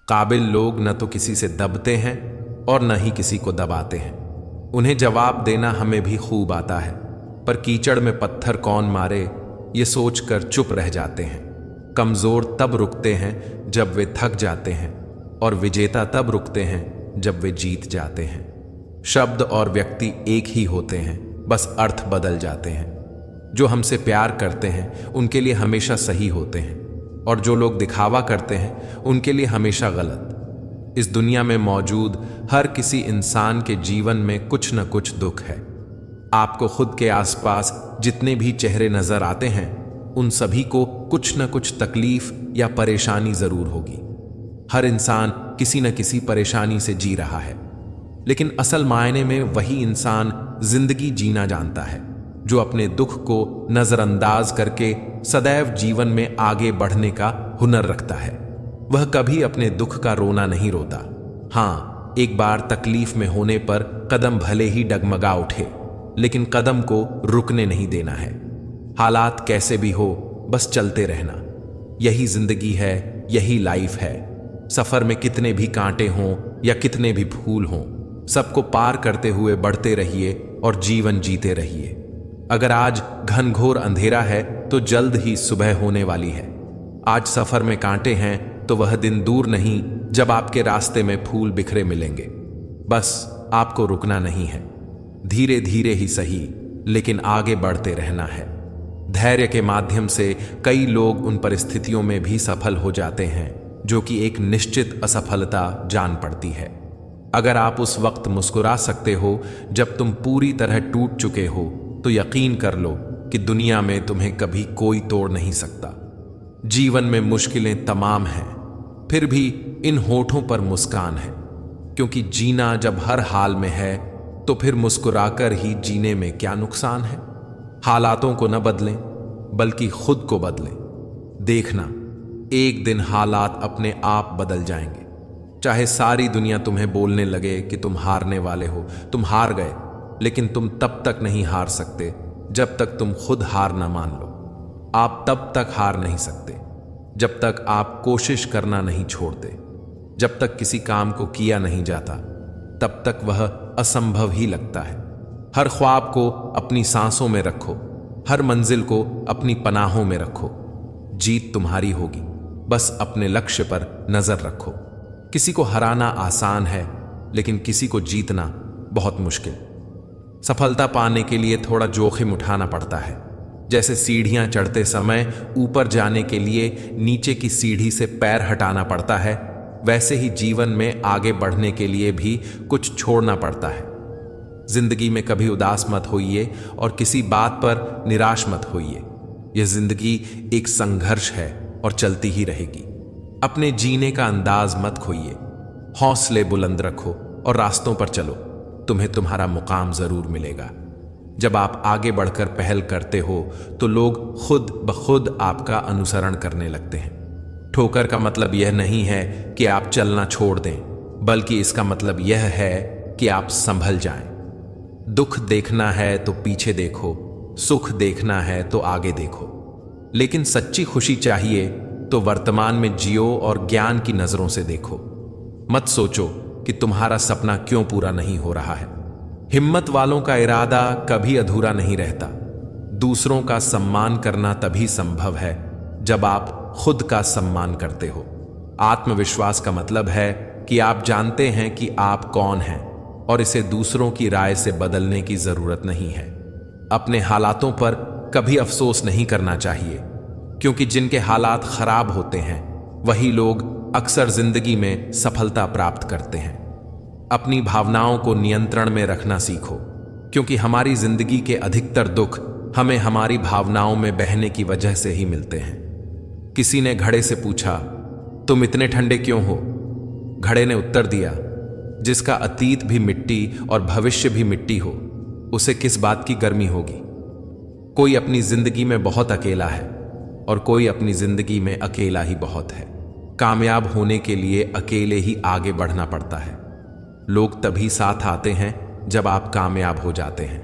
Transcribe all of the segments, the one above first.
काबिल लोग न तो किसी से दबते हैं और न ही किसी को दबाते हैं। उन्हें जवाब देना हमें भी खूब आता है, पर कीचड़ में पत्थर कौन मारे ये सोचकर चुप रह जाते हैं। कमजोर तब रुकते हैं जब वे थक जाते हैं, और विजेता तब रुकते हैं जब वे जीत जाते हैं। शब्द और व्यक्ति एक ही होते हैं, बस अर्थ बदल जाते हैं। जो हमसे प्यार करते हैं उनके लिए हमेशा सही होते हैं, और जो लोग दिखावा करते हैं उनके लिए हमेशा गलत। इस दुनिया में मौजूद हर किसी इंसान के जीवन में कुछ न कुछ दुख है। आपको खुद के आसपास जितने भी चेहरे नजर आते हैं उन सभी को कुछ न कुछ तकलीफ या परेशानी जरूर होगी। हर इंसान किसी न किसी परेशानी से जी रहा है, लेकिन असल मायने में वही इंसान जिंदगी जीना जानता है जो अपने दुख को नजरअंदाज करके सदैव जीवन में आगे बढ़ने का हुनर रखता है। वह कभी अपने दुख का रोना नहीं रोता। हाँ, एक बार तकलीफ में होने पर कदम भले ही डगमगा उठे, लेकिन कदम को रुकने नहीं देना है। हालात कैसे भी हो, बस चलते रहना। यही जिंदगी है, यही लाइफ है। सफर में कितने भी कांटे हों या कितने भी फूल हों, सबको पार करते हुए बढ़ते रहिए और जीवन जीते रहिए। अगर आज घनघोर अंधेरा है तो जल्द ही सुबह होने वाली है। आज सफर में कांटे हैं तो वह दिन दूर नहीं जब आपके रास्ते में फूल बिखरे मिलेंगे। बस आपको रुकना नहीं है, धीरे धीरे ही सही, लेकिन आगे बढ़ते रहना है। धैर्य के माध्यम से कई लोग उन परिस्थितियों में भी सफल हो जाते हैं जो कि एक निश्चित असफलता जान पड़ती है। अगर आप उस वक्त मुस्कुरा सकते हो जब तुम पूरी तरह टूट चुके हो, तो यकीन कर लो कि दुनिया में तुम्हें कभी कोई तोड़ नहीं सकता। जीवन में मुश्किलें तमाम हैं, फिर भी इन होठों पर मुस्कान है, क्योंकि जीना जब हर हाल में है तो फिर मुस्कुराकर ही जीने में क्या नुकसान है। हालातों को न बदलें, बल्कि खुद को बदलें। देखना, एक दिन हालात अपने आप बदल जाएंगे। चाहे सारी दुनिया तुम्हें बोलने लगे कि तुम हारने वाले हो, तुम हार गए, लेकिन तुम तब तक नहीं हार सकते जब तक तुम खुद हार ना मान लो। आप तब तक हार नहीं सकते जब तक आप कोशिश करना नहीं छोड़ते। जब तक किसी काम को किया नहीं जाता तब तक वह असंभव ही लगता है। हर ख्वाब को अपनी सांसों में रखो, हर मंजिल को अपनी पनाहों में रखो। जीत तुम्हारी होगी, बस अपने लक्ष्य पर नजर रखो। किसी को हराना आसान है, लेकिन किसी को जीतना बहुत मुश्किल। सफलता पाने के लिए थोड़ा जोखिम उठाना पड़ता है। जैसे सीढ़ियां चढ़ते समय ऊपर जाने के लिए नीचे की सीढ़ी से पैर हटाना पड़ता है, वैसे ही जीवन में आगे बढ़ने के लिए भी कुछ छोड़ना पड़ता है। जिंदगी में कभी उदास मत होइए और किसी बात पर निराश मत होइए। यह जिंदगी एक संघर्ष है और चलती ही रहेगी। अपने जीने का अंदाज मत खोइए, हौसले बुलंद रखो और रास्तों पर चलो। तुम्हें तुम्हारा मुकाम जरूर मिलेगा। जब आप आगे बढ़कर पहल करते हो तो लोग खुद ब खुद आपका अनुसरण करने लगते हैं। ठोकर का मतलब यह नहीं है कि आप चलना छोड़ दें, बल्कि इसका मतलब यह है कि आप संभल जाएं। दुख देखना है तो पीछे देखो, सुख देखना है तो आगे देखो। लेकिन सच्ची खुशी चाहिए तो वर्तमान में जियो और ज्ञान की नजरों से देखो। मत सोचो कि तुम्हारा सपना क्यों पूरा नहीं हो रहा है। हिम्मत वालों का इरादा कभी अधूरा नहीं रहता। दूसरों का सम्मान करना तभी संभव है जब आप खुद का सम्मान करते हो। आत्मविश्वास का मतलब है कि आप जानते हैं कि आप कौन हैं और इसे दूसरों की राय से बदलने की जरूरत नहीं है। अपने हालातों पर कभी अफसोस नहीं करना चाहिए, क्योंकि जिनके हालात खराब होते हैं वही लोग अक्सर जिंदगी में सफलता प्राप्त करते हैं। अपनी भावनाओं को नियंत्रण में रखना सीखो, क्योंकि हमारी जिंदगी के अधिकतर दुख हमें हमारी भावनाओं में बहने की वजह से ही मिलते हैं। किसी ने घड़े से पूछा, तुम इतने ठंडे क्यों हो? घड़े ने उत्तर दिया, जिसका अतीत भी मिट्टी और भविष्य भी मिट्टी हो, उसे किस बात की गर्मी होगी। कोई अपनी जिंदगी में बहुत अकेला है और कोई अपनी जिंदगी में अकेला ही बहुत है। कामयाब होने के लिए अकेले ही आगे बढ़ना पड़ता है। लोग तभी साथ आते हैं जब आप कामयाब हो जाते हैं।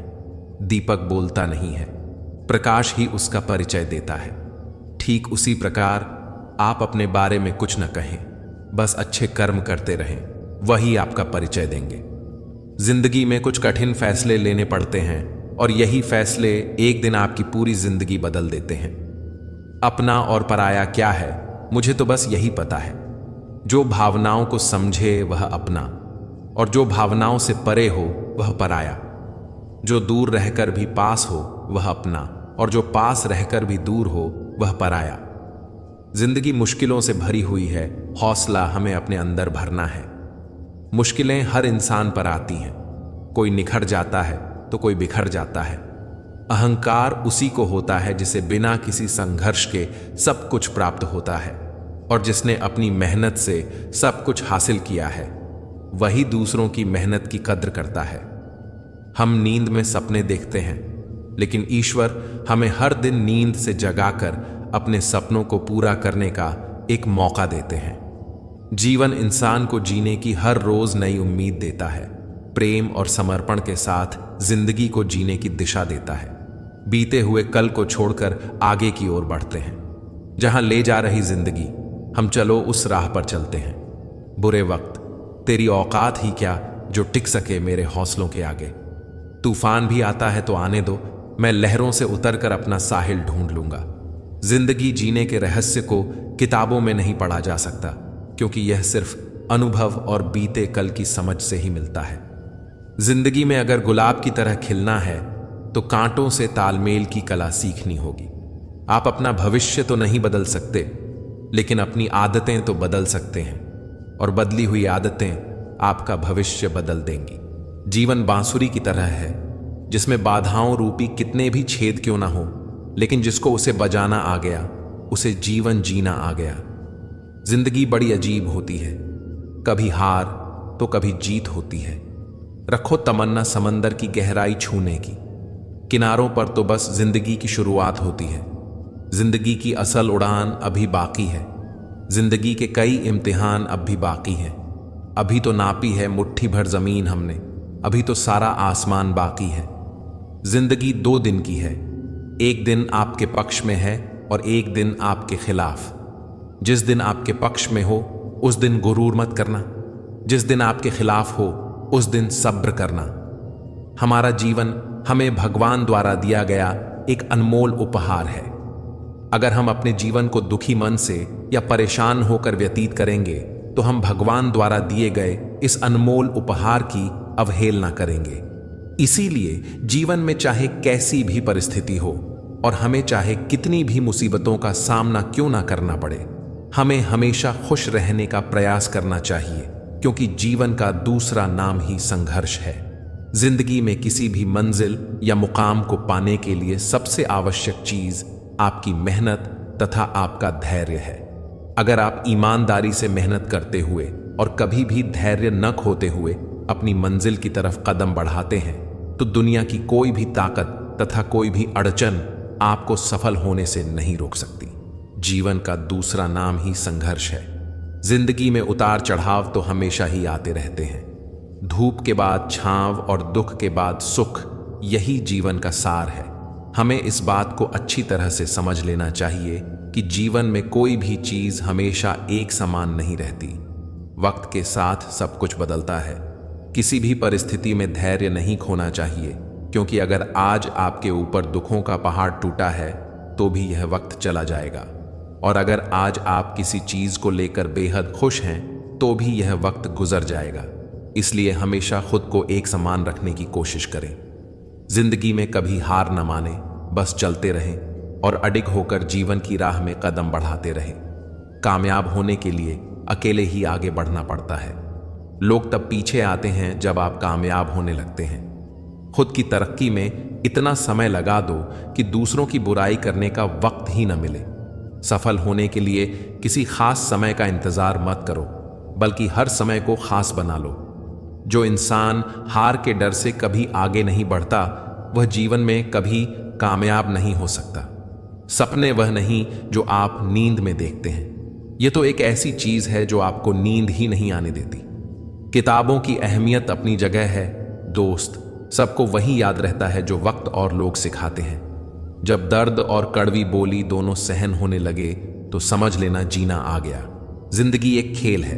दीपक बोलता नहीं है, प्रकाश ही उसका परिचय देता है। ठीक उसी प्रकार आप अपने बारे में कुछ न कहें, बस अच्छे कर्म करते रहें, वही आपका परिचय देंगे। जिंदगी में कुछ कठिन फैसले लेने पड़ते हैं और यही फैसले एक दिन आपकी पूरी जिंदगी बदल देते हैं। अपना और पराया क्या है, मुझे तो बस यही पता है। जो भावनाओं को समझे वह अपना, और जो भावनाओं से परे हो वह पराया। जो दूर रहकर भी पास हो वह अपना, और जो पास रहकर भी दूर हो वह पराया। जिंदगी मुश्किलों से भरी हुई है, हौसला हमें अपने अंदर भरना है। मुश्किलें हर इंसान पर आती हैं, कोई निखर जाता है तो कोई बिखर जाता है। अहंकार उसी को होता है जिसे बिना किसी संघर्ष के सब कुछ प्राप्त होता है, और जिसने अपनी मेहनत से सब कुछ हासिल किया है वही दूसरों की मेहनत की कद्र करता है। हम नींद में सपने देखते हैं, लेकिन ईश्वर हमें हर दिन नींद से जगाकर अपने सपनों को पूरा करने का एक मौका देते हैं। जीवन इंसान को जीने की हर रोज नई उम्मीद देता है, प्रेम और समर्पण के साथ जिंदगी को जीने की दिशा देता है। बीते हुए कल को छोड़कर आगे की ओर बढ़ते हैं। जहां ले जा रही जिंदगी, हम चलो उस राह पर चलते हैं। बुरे वक्त तेरी औकात ही क्या जो टिक सके मेरे हौसलों के आगे। तूफान भी आता है तो आने दो, मैं लहरों से उतरकर अपना साहिल ढूंढ लूंगा। जिंदगी जीने के रहस्य को किताबों में नहीं पढ़ा जा सकता, क्योंकि यह सिर्फ अनुभव और बीते कल की समझ से ही मिलता है। जिंदगी में अगर गुलाब की तरह खिलना है तो कांटों से तालमेल की कला सीखनी होगी। आप अपना भविष्य तो नहीं बदल सकते, लेकिन अपनी आदतें तो बदल सकते हैं, और बदली हुई आदतें आपका भविष्य बदल देंगी। जीवन बांसुरी की तरह है, जिसमें बाधाओं रूपी कितने भी छेद क्यों ना हो, लेकिन जिसको उसे बजाना आ गया उसे जीवन जीना आ गया। जिंदगी बड़ी अजीब होती है, कभी हार तो कभी जीत होती है। रखो तमन्ना समंदर की गहराई छूने की, किनारों पर तो बस जिंदगी की शुरुआत होती है। जिंदगी की असल उड़ान अभी बाकी है, जिंदगी के कई इम्तिहान अब भी बाकी हैं। अभी तो नापी है मुट्ठी भर जमीन हमने, अभी तो सारा आसमान बाकी है। जिंदगी 2 दिन की है, एक दिन आपके पक्ष में है और एक दिन आपके खिलाफ। जिस दिन आपके पक्ष में हो उस दिन गुरूर मत करना, जिस दिन आपके खिलाफ हो उस दिन सब्र करना। हमारा जीवन हमें भगवान द्वारा दिया गया एक अनमोल उपहार है। अगर हम अपने जीवन को दुखी मन से या परेशान होकर व्यतीत करेंगे तो हम भगवान द्वारा दिए गए इस अनमोल उपहार की अवहेलना करेंगे। इसीलिए जीवन में चाहे कैसी भी परिस्थिति हो और हमें चाहे कितनी भी मुसीबतों का सामना क्यों ना करना पड़े, हमें हमेशा खुश रहने का प्रयास करना चाहिए, क्योंकि जीवन का दूसरा नाम ही संघर्ष है। जिंदगी में किसी भी मंजिल या मुकाम को पाने के लिए सबसे आवश्यक चीज आपकी मेहनत तथा आपका धैर्य है। अगर आप ईमानदारी से मेहनत करते हुए और कभी भी धैर्य न खोते हुए अपनी मंजिल की तरफ कदम बढ़ाते हैं, तो दुनिया की कोई भी ताकत तथा कोई भी अड़चन आपको सफल होने से नहीं रोक सकती। जीवन का दूसरा नाम ही संघर्ष है। जिंदगी में उतार चढ़ाव तो हमेशा ही आते रहते हैं। धूप के बाद छांव और दुख के बाद सुख, यही जीवन का सार है। हमें इस बात को अच्छी तरह से समझ लेना चाहिए कि जीवन में कोई भी चीज हमेशा एक समान नहीं रहती। वक्त के साथ सब कुछ बदलता है। किसी भी परिस्थिति में धैर्य नहीं खोना चाहिए, क्योंकि अगर आज आपके ऊपर दुखों का पहाड़ टूटा है तो भी यह वक्त चला जाएगा, और अगर आज आप किसी चीज को लेकर बेहद खुश हैं तो भी यह वक्त गुजर जाएगा। इसलिए हमेशा खुद को एक समान रखने की कोशिश करें। जिंदगी में कभी हार न माने, बस चलते रहें और अडिग होकर जीवन की राह में कदम बढ़ाते रहें। कामयाब होने के लिए अकेले ही आगे बढ़ना पड़ता है। लोग तब पीछे आते हैं जब आप कामयाब होने लगते हैं। खुद की तरक्की में इतना समय लगा दो कि दूसरों की बुराई करने का वक्त ही न मिले। सफल होने के लिए किसी खास समय का इंतजार मत करो, बल्कि हर समय को खास बना लो। जो इंसान हार के डर से कभी आगे नहीं बढ़ता, वह जीवन में कभी कामयाब नहीं हो सकता। सपने वह नहीं जो आप नींद में देखते हैं, यह तो एक ऐसी चीज है जो आपको नींद ही नहीं आने देती। किताबों की अहमियत अपनी जगह है दोस्त, सबको वही याद रहता है जो वक्त और लोग सिखाते हैं। जब दर्द और कड़वी बोली दोनों सहन होने लगे तो समझ लेना जीना आ गया। जिंदगी एक खेल है।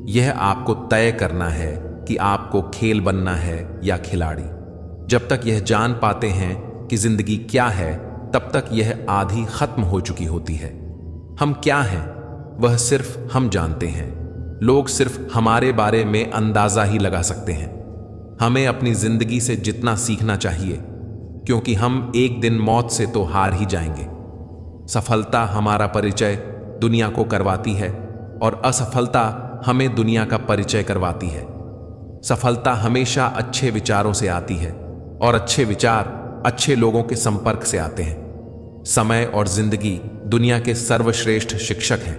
यह आपको तय करना है कि आपको खेल बनना है या खिलाड़ी। जब तक यह जान पाते हैं कि जिंदगी क्या है, तब तक यह आधी खत्म हो चुकी होती है। हम क्या हैं वह सिर्फ हम जानते हैं। लोग सिर्फ हमारे बारे में अंदाजा ही लगा सकते हैं। हमें अपनी जिंदगी से जितना सीखना चाहिए, क्योंकि हम एक दिन मौत से तो हार ही जाएंगे। सफलता हमारा परिचय दुनिया को करवाती है और असफलता हमें दुनिया का परिचय करवाती है। सफलता हमेशा अच्छे विचारों से आती है और अच्छे विचार अच्छे लोगों के संपर्क से आते हैं। समय और जिंदगी दुनिया के सर्वश्रेष्ठ शिक्षक हैं।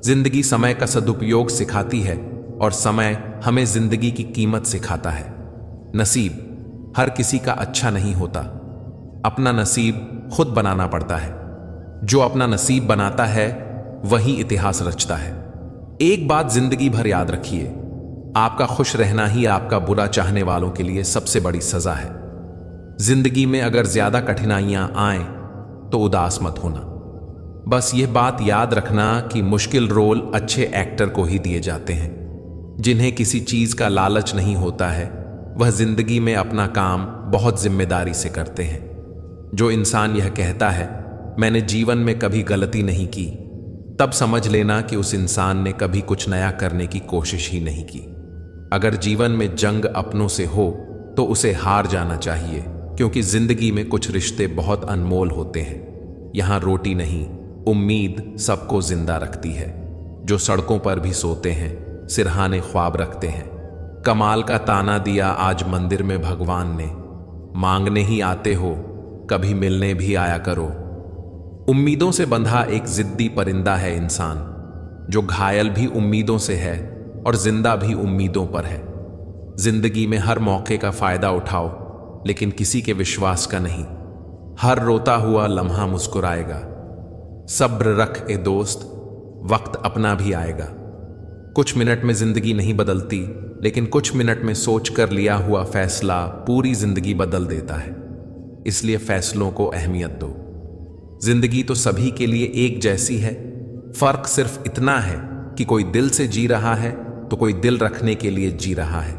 जिंदगी समय का सदुपयोग सिखाती है और समय हमें जिंदगी की कीमत सिखाता है। नसीब हर किसी का अच्छा नहीं होता। अपना नसीब खुद बनाना पड़ता है। जो अपना नसीब बनाता है वही इतिहास रचता है। एक बात जिंदगी भर याद रखिए, आपका खुश रहना ही आपका बुरा चाहने वालों के लिए सबसे बड़ी सजा है। जिंदगी में अगर ज्यादा कठिनाइयां आए तो उदास मत होना। बस यह बात याद रखना कि मुश्किल रोल अच्छे एक्टर को ही दिए जाते हैं। जिन्हें किसी चीज का लालच नहीं होता है, वह जिंदगी में अपना काम बहुत जिम्मेदारी से करते हैं। जो इंसान यह कहता है मैंने जीवन में कभी गलती नहीं की, तब समझ लेना कि उस इंसान ने कभी कुछ नया करने की कोशिश ही नहीं की। अगर जीवन में जंग अपनों से हो तो उसे हार जाना चाहिए, क्योंकि जिंदगी में कुछ रिश्ते बहुत अनमोल होते हैं। यहां रोटी नहीं, उम्मीद सबको जिंदा रखती है। जो सड़कों पर भी सोते हैं, सिरहाने ख्वाब रखते हैं। कमाल का ताना दिया आज मंदिर में भगवान ने, मांगने ही आते हो कभी मिलने भी आया करो। उम्मीदों से बंधा एक जिद्दी परिंदा है इंसान, जो घायल भी उम्मीदों से है और जिंदा भी उम्मीदों पर है। जिंदगी में हर मौके का फायदा उठाओ, लेकिन किसी के विश्वास का नहीं। हर रोता हुआ लम्हा मुस्कुराएगा। सब्र रख ए दोस्त, वक्त अपना भी आएगा। कुछ मिनट में जिंदगी नहीं बदलती, लेकिन कुछ मिनट में सोच कर लिया हुआ फैसला पूरी जिंदगी बदल देता है। इसलिए फैसलों को अहमियत दो। जिंदगी तो सभी के लिए एक जैसी है। फर्क सिर्फ इतना है कि कोई दिल से जी रहा है तो कोई दिल रखने के लिए जी रहा है।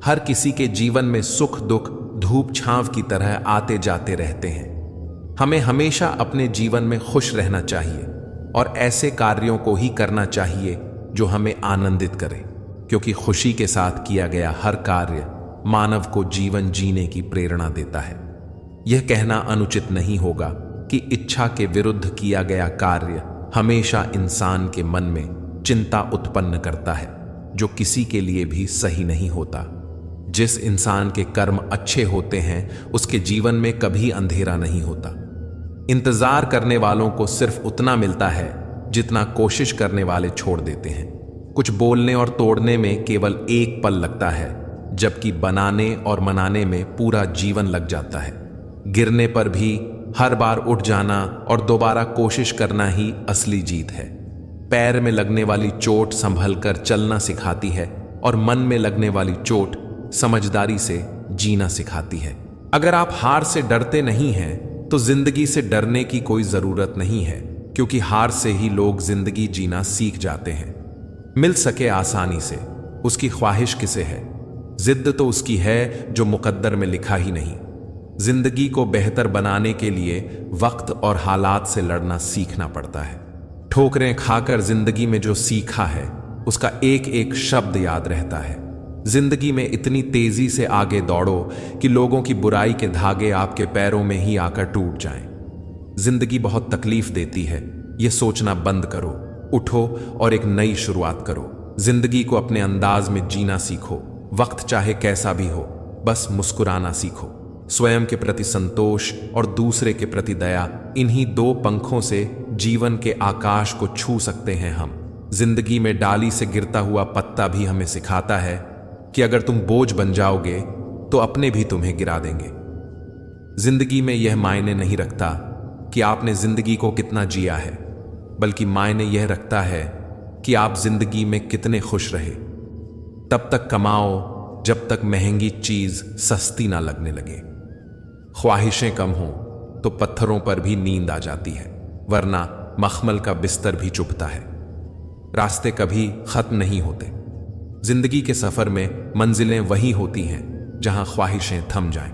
हर किसी के जीवन में सुख दुख धूप छांव की तरह आते जाते रहते हैं। हमें हमेशा अपने जीवन में खुश रहना चाहिए और ऐसे कार्यों को ही करना चाहिए जो हमें आनंदित करे, क्योंकि खुशी के साथ किया गया हर कार्य मानव को जीवन जीने की प्रेरणा देता है। यह कहना अनुचित नहीं होगा कि इच्छा के विरुद्ध किया गया कार्य हमेशा इंसान के मन में चिंता उत्पन्न करता है, जो किसी के लिए भी सही नहीं होता। जिस इंसान के कर्म अच्छे होते हैं उसके जीवन में कभी अंधेरा नहीं होता। इंतजार करने वालों को सिर्फ उतना मिलता है जितना कोशिश करने वाले छोड़ देते हैं। कुछ बोलने और तोड़ने में केवल एक पल लगता है, जबकि बनाने और मनाने में पूरा जीवन लग जाता है। गिरने पर भी हर बार उठ जाना और दोबारा कोशिश करना ही असली जीत है। पैर में लगने वाली चोट संभल कर चलना सिखाती है और मन में लगने वाली चोट समझदारी से जीना सिखाती है। अगर आप हार से डरते नहीं हैं तो जिंदगी से डरने की कोई जरूरत नहीं है, क्योंकि हार से ही लोग जिंदगी जीना सीख जाते हैं। मिल सके आसानी से, उसकी ख्वाहिश किसे है? जिद तो उसकी है जो मुकद्दर में लिखा ही नहीं। जिंदगी को बेहतर बनाने के लिए वक्त और हालात से लड़ना सीखना पड़ता है। ठोकरें खाकर जिंदगी में जो सीखा है उसका एक एक शब्द याद रहता है। जिंदगी में इतनी तेजी से आगे दौड़ो कि लोगों की बुराई के धागे आपके पैरों में ही आकर टूट जाएं। जिंदगी बहुत तकलीफ देती है, यह सोचना बंद करो। उठो और एक नई शुरुआत करो। जिंदगी को अपने अंदाज में जीना सीखो। वक्त चाहे कैसा भी हो, बस मुस्कुराना सीखो। स्वयं के प्रति संतोष और दूसरे के प्रति दया, इन्हीं दो पंखों से जीवन के आकाश को छू सकते हैं हम। जिंदगी में डाली से गिरता हुआ पत्ता भी हमें सिखाता है कि अगर तुम बोझ बन जाओगे तो अपने भी तुम्हें गिरा देंगे। जिंदगी में यह मायने नहीं रखता कि आपने जिंदगी को कितना जिया है, बल्कि मायने यह रखता है कि आप जिंदगी में कितने खुश रहे। तब तक कमाओ जब तक महंगी चीज सस्ती ना लगने लगे। ख्वाहिशें कम हों तो पत्थरों पर भी नींद आ जाती है, वरना मखमल का बिस्तर भी चुभता है। रास्ते कभी खत्म नहीं होते। जिंदगी के सफर में मंजिलें वही होती हैं जहां ख्वाहिशें थम जाएं।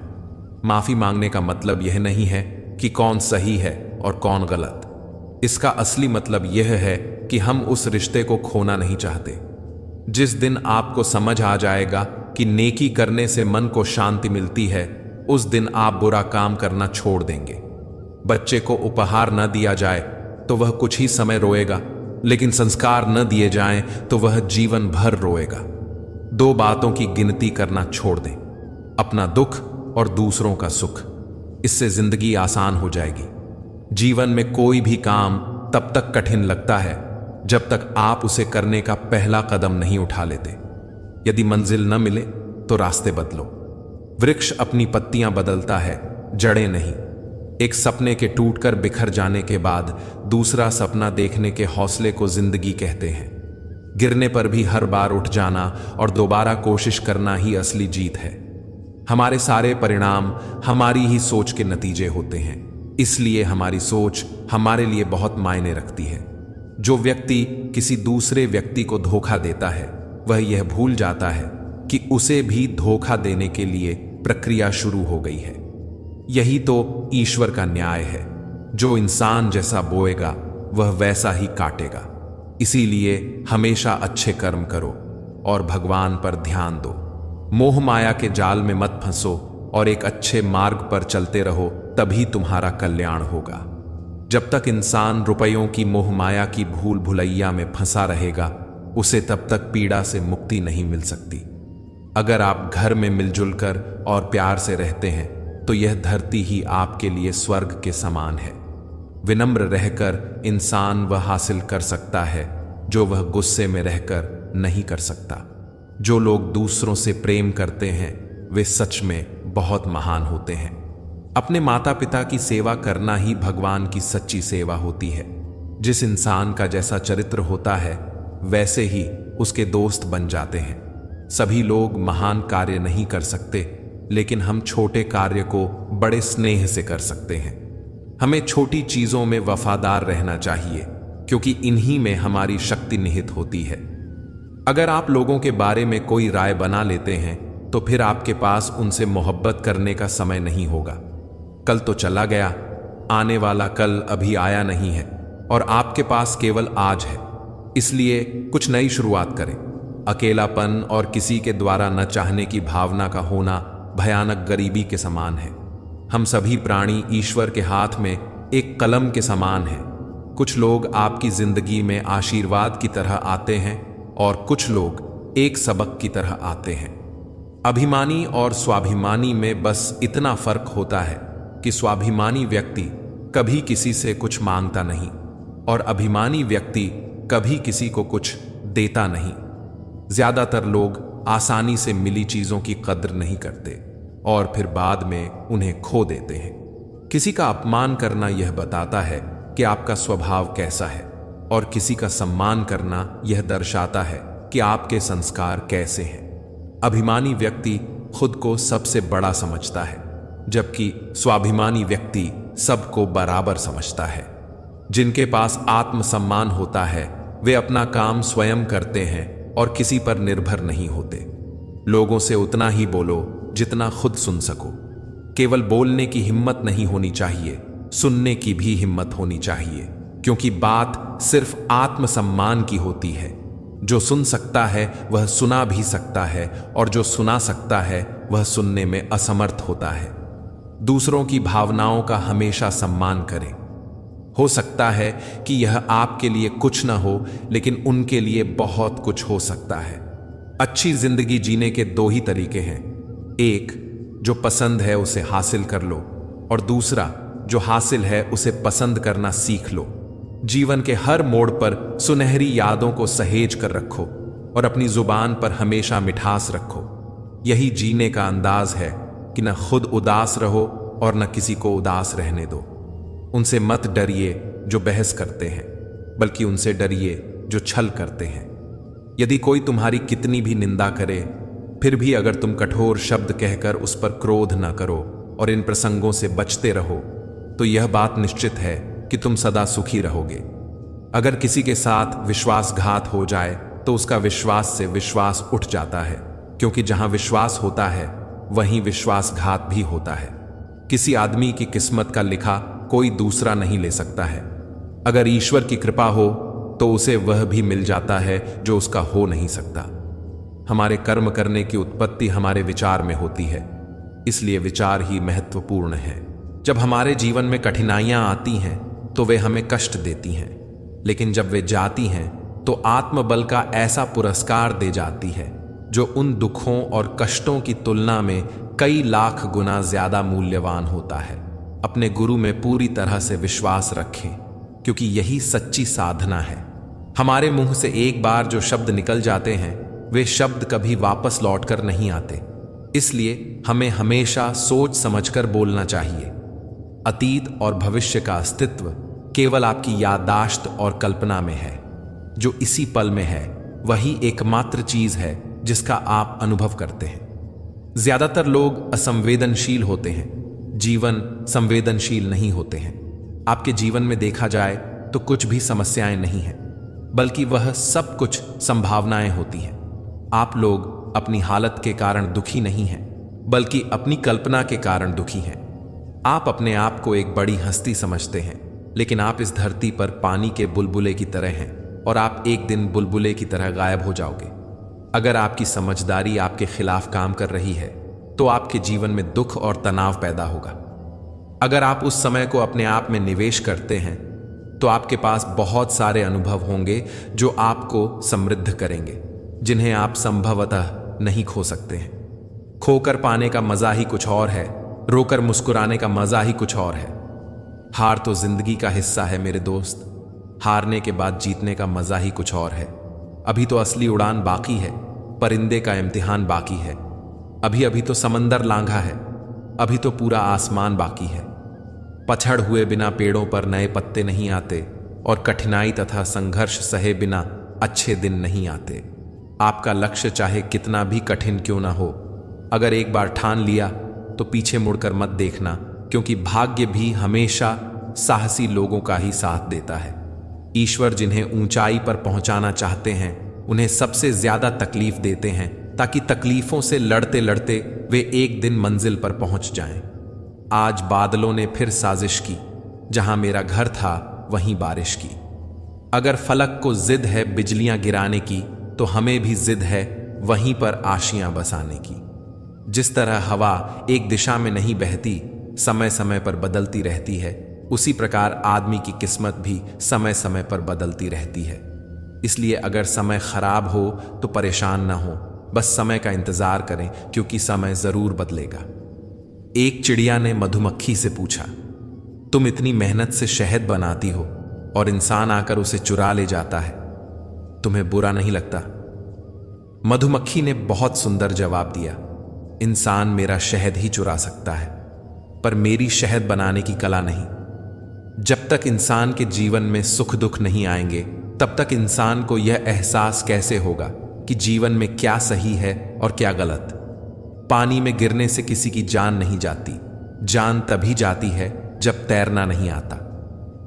माफी मांगने का मतलब यह नहीं है कि कौन सही है और कौन गलत। इसका असली मतलब यह है कि हम उस रिश्ते को खोना नहीं चाहते। जिस दिन आपको समझ आ जाएगा कि नेकी करने से मन को शांति मिलती है, उस दिन आप बुरा काम करना छोड़ देंगे। बच्चे को उपहार न दिया जाए तो वह कुछ ही समय रोएगा, लेकिन संस्कार न दिए जाएं तो वह जीवन भर रोएगा। दो बातों की गिनती करना छोड़ दें, अपना दुख और दूसरों का सुख। इससे जिंदगी आसान हो जाएगी। जीवन में कोई भी काम तब तक कठिन लगता है जब तक आप उसे करने का पहला कदम नहीं उठा लेते। यदि मंजिल न मिले तो रास्ते बदलो। वृक्ष अपनी पत्तियां बदलता है, जड़ें नहीं। एक सपने के टूटकर बिखर जाने के बाद दूसरा सपना देखने के हौसले को जिंदगी कहते हैं। गिरने पर भी हर बार उठ जाना और दोबारा कोशिश करना ही असली जीत है। हमारे सारे परिणाम हमारी ही सोच के नतीजे होते हैं, इसलिए हमारी सोच हमारे लिए बहुत मायने रखती है। जो व्यक्ति किसी दूसरे व्यक्ति को धोखा देता है, वह यह भूल जाता है कि उसे भी धोखा देने के लिए प्रक्रिया शुरू हो गई है। यही तो ईश्वर का न्याय है। जो इंसान जैसा बोएगा वह वैसा ही काटेगा। इसीलिए हमेशा अच्छे कर्म करो और भगवान पर ध्यान दो। मोह माया के जाल में मत फंसो और एक अच्छे मार्ग पर चलते रहो, तभी तुम्हारा कल्याण होगा। जब तक इंसान रुपयों की मोह माया की भूल भुलैया में फंसा रहेगा, उसे तब तक पीड़ा से मुक्ति नहीं मिल सकती। अगर आप घर में मिलजुल कर और प्यार से रहते हैं तो यह धरती ही आपके लिए स्वर्ग के समान है। विनम्र रहकर इंसान वह हासिल कर सकता है जो वह गुस्से में रहकर नहीं कर सकता। जो लोग दूसरों से प्रेम करते हैं वे सच में बहुत महान होते हैं। अपने माता पिता की सेवा करना ही भगवान की सच्ची सेवा होती है। जिस इंसान का जैसा चरित्र होता है वैसे ही उसके दोस्त बन जाते हैं। सभी लोग महान कार्य नहीं कर सकते, लेकिन हम छोटे कार्य को बड़े स्नेह से कर सकते हैं। हमें छोटी चीजों में वफादार रहना चाहिए, क्योंकि इन्हीं में हमारी शक्ति निहित होती है। अगर आप लोगों के बारे में कोई राय बना लेते हैं तो फिर आपके पास उनसे मोहब्बत करने का समय नहीं होगा। कल तो चला गया, आने वाला कल अभी आया नहीं है और आपके पास केवल आज है। इसलिए कुछ नई शुरुआत करें। अकेलापन और किसी के द्वारा न चाहने की भावना का होना भयानक गरीबी के समान है। हम सभी प्राणी ईश्वर के हाथ में एक कलम के समान हैं। कुछ लोग आपकी जिंदगी में आशीर्वाद की तरह आते हैं और कुछ लोग एक सबक की तरह आते हैं। अभिमानी और स्वाभिमानी में बस इतना फर्क होता है कि स्वाभिमानी व्यक्ति कभी किसी से कुछ मांगता नहीं और अभिमानी व्यक्ति कभी किसी को कुछ देता नहीं। ज्यादातर लोग आसानी से मिली चीजों की कद्र नहीं करते और फिर बाद में उन्हें खो देते हैं। किसी का अपमान करना यह बताता है कि आपका स्वभाव कैसा है और किसी का सम्मान करना यह दर्शाता है कि आपके संस्कार कैसे हैं। अभिमानी व्यक्ति खुद को सबसे बड़ा समझता है, जबकि स्वाभिमानी व्यक्ति सबको बराबर समझता है। जिनके पास आत्मसम्मान होता है वे अपना काम स्वयं करते हैं और किसी पर निर्भर नहीं होते। लोगों से उतना ही बोलो जितना खुद सुन सको। केवल बोलने की हिम्मत नहीं होनी चाहिए, सुनने की भी हिम्मत होनी चाहिए, क्योंकि बात सिर्फ आत्मसम्मान की होती है। जो सुन सकता है वह सुना भी सकता है और जो सुना सकता है वह सुनने में असमर्थ होता है। दूसरों की भावनाओं का हमेशा सम्मान करें। हो सकता है कि यह आपके लिए कुछ न हो, लेकिन उनके लिए बहुत कुछ हो सकता है। अच्छी जिंदगी जीने के दो ही तरीके हैं। एक, जो पसंद है उसे हासिल कर लो, और दूसरा, जो हासिल है उसे पसंद करना सीख लो। जीवन के हर मोड़ पर सुनहरी यादों को सहेज कर रखो और अपनी जुबान पर हमेशा मिठास रखो। यही जीने का अंदाज है कि न खुद उदास रहो और न किसी को उदास रहने दो। उनसे मत डरिए जो बहस करते हैं, बल्कि उनसे डरिए जो छल करते हैं। यदि कोई तुम्हारी कितनी भी निंदा करे, फिर भी अगर तुम कठोर शब्द कहकर उस पर क्रोध न करो और इन प्रसंगों से बचते रहो, तो यह बात निश्चित है कि तुम सदा सुखी रहोगे। अगर किसी के साथ विश्वासघात हो जाए तो उसका विश्वास से विश्वास उठ जाता है, क्योंकि जहां विश्वास होता है वहीं विश्वासघात भी होता है। किसी आदमी की किस्मत का लिखा कोई दूसरा नहीं ले सकता है। अगर ईश्वर की कृपा हो तो उसे वह भी मिल जाता है जो उसका हो नहीं सकता। हमारे कर्म करने की उत्पत्ति हमारे विचार में होती है, इसलिए विचार ही महत्वपूर्ण है। जब हमारे जीवन में कठिनाइयां आती हैं तो वे हमें कष्ट देती हैं, लेकिन जब वे जाती हैं तो आत्मबल का ऐसा पुरस्कार दे जाती है जो उन दुखों और कष्टों की तुलना में कई लाख गुना ज्यादा मूल्यवान होता है। अपने गुरु में पूरी तरह से विश्वास रखें, क्योंकि यही सच्ची साधना है। हमारे मुंह से एक बार जो शब्द निकल जाते हैं वे शब्द कभी वापस लौटकर नहीं आते, इसलिए हमें हमेशा सोच समझकर बोलना चाहिए। अतीत और भविष्य का अस्तित्व केवल आपकी याददाश्त और कल्पना में है। जो इसी पल में है वही एकमात्र चीज है जिसका आप अनुभव करते हैं। ज्यादातर लोग असंवेदनशील होते हैं, जीवन संवेदनशील नहीं होते हैं। आपके जीवन में देखा जाए तो कुछ भी समस्याएं नहीं हैं, बल्कि वह सब कुछ संभावनाएं होती हैं। आप लोग अपनी हालत के कारण दुखी नहीं हैं, बल्कि अपनी कल्पना के कारण दुखी हैं। आप अपने आप को एक बड़ी हस्ती समझते हैं, लेकिन आप इस धरती पर पानी के बुलबुले की तरह हैं और आप एक दिन बुलबुले की तरह गायब हो जाओगे। अगर आपकी समझदारी आपके खिलाफ काम कर रही है तो आपके जीवन में दुख और तनाव पैदा होगा। अगर आप उस समय को अपने आप में निवेश करते हैं तो आपके पास बहुत सारे अनुभव होंगे जो आपको समृद्ध करेंगे, जिन्हें आप संभवतः नहीं खो सकते हैं। खोकर पाने का मजा ही कुछ और है, रोकर मुस्कुराने का मजा ही कुछ और है। हार तो जिंदगी का हिस्सा है मेरे दोस्त, हारने के बाद जीतने का मजा ही कुछ और है। अभी तो असली उड़ान बाकी है, परिंदे का इम्तिहान बाकी है। अभी अभी तो समंदर लांघा है, अभी तो पूरा आसमान बाकी है। पछड़ हुए बिना पेड़ों पर नए पत्ते नहीं आते और कठिनाई तथा संघर्ष सहे बिना अच्छे दिन नहीं आते। आपका लक्ष्य चाहे कितना भी कठिन क्यों ना हो, अगर एक बार ठान लिया तो पीछे मुड़कर मत देखना, क्योंकि भाग्य भी हमेशा साहसी लोगों का ही साथ देता है। ईश्वर जिन्हें ऊंचाई पर पहुंचाना चाहते हैं उन्हें सबसे ज्यादा तकलीफ देते हैं, ताकि तकलीफों से लड़ते लड़ते वे एक दिन मंजिल पर पहुंच जाएं। आज बादलों ने फिर साजिश की, जहां मेरा घर था वहीं बारिश की। अगर फलक को जिद है बिजलियां गिराने की, तो हमें भी जिद है वहीं पर आशियां बसाने की। जिस तरह हवा एक दिशा में नहीं बहती, समय समय पर बदलती रहती है, उसी प्रकार आदमी की किस्मत भी समय समय पर बदलती रहती है। इसलिए अगर समय खराब हो तो परेशान ना हो, बस समय का इंतजार करें, क्योंकि समय जरूर बदलेगा। एक चिड़िया ने मधुमक्खी से पूछा, तुम इतनी मेहनत से शहद बनाती हो और इंसान आकर उसे चुरा ले जाता है, तुम्हें बुरा नहीं लगता? मधुमक्खी ने बहुत सुंदर जवाब दिया, इंसान मेरा शहद ही चुरा सकता है, पर मेरी शहद बनाने की कला नहीं। जब तक इंसान के जीवन में सुख दुख नहीं आएंगे, तब तक इंसान को यह एहसास कैसे होगा कि जीवन में क्या सही है और क्या गलत। पानी में गिरने से किसी की जान नहीं जाती, जान तभी जाती है जब तैरना नहीं आता।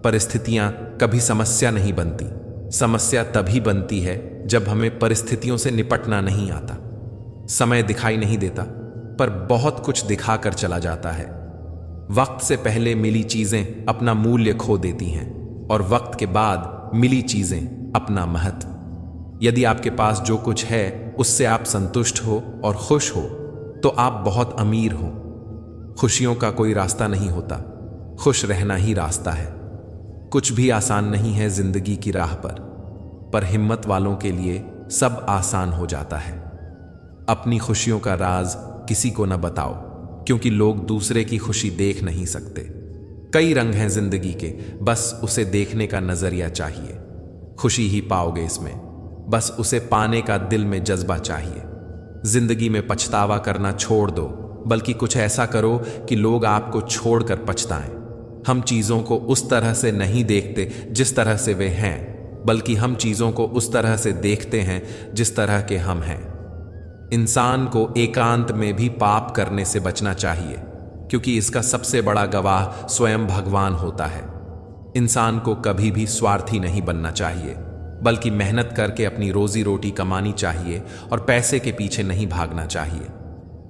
परिस्थितियां कभी समस्या नहीं बनती, समस्या तभी बनती है जब हमें परिस्थितियों से निपटना नहीं आता। समय दिखाई नहीं देता, पर बहुत कुछ दिखाकर चला जाता है। वक्त से पहले मिली चीजें अपना मूल्य खो देती हैं और वक्त के बाद मिली चीजें अपना महत्व। यदि आपके पास जो कुछ है उससे आप संतुष्ट हो और खुश हो तो आप बहुत अमीर हो। खुशियों का कोई रास्ता नहीं होता, खुश रहना ही रास्ता है। कुछ भी आसान नहीं है जिंदगी की राह पर हिम्मत वालों के लिए सब आसान हो जाता है। अपनी खुशियों का राज किसी को न बताओ, क्योंकि लोग दूसरे की खुशी देख नहीं सकते। कई रंग हैं जिंदगी के, बस उसे देखने का नजरिया चाहिए। खुशी ही पाओगे इसमें, बस उसे पाने का दिल में जज्बा चाहिए। जिंदगी में पछतावा करना छोड़ दो, बल्कि कुछ ऐसा करो कि लोग आपको छोड़कर पछताएं। हम चीजों को उस तरह से नहीं देखते जिस तरह से वे हैं, बल्कि हम चीजों को उस तरह से देखते हैं जिस तरह के हम हैं। इंसान को एकांत में भी पाप करने से बचना चाहिए, क्योंकि इसका सबसे बड़ा गवाह स्वयं भगवान होता है। इंसान को कभी भी स्वार्थी नहीं बनना चाहिए, बल्कि मेहनत करके अपनी रोजी रोटी कमानी चाहिए और पैसे के पीछे नहीं भागना चाहिए।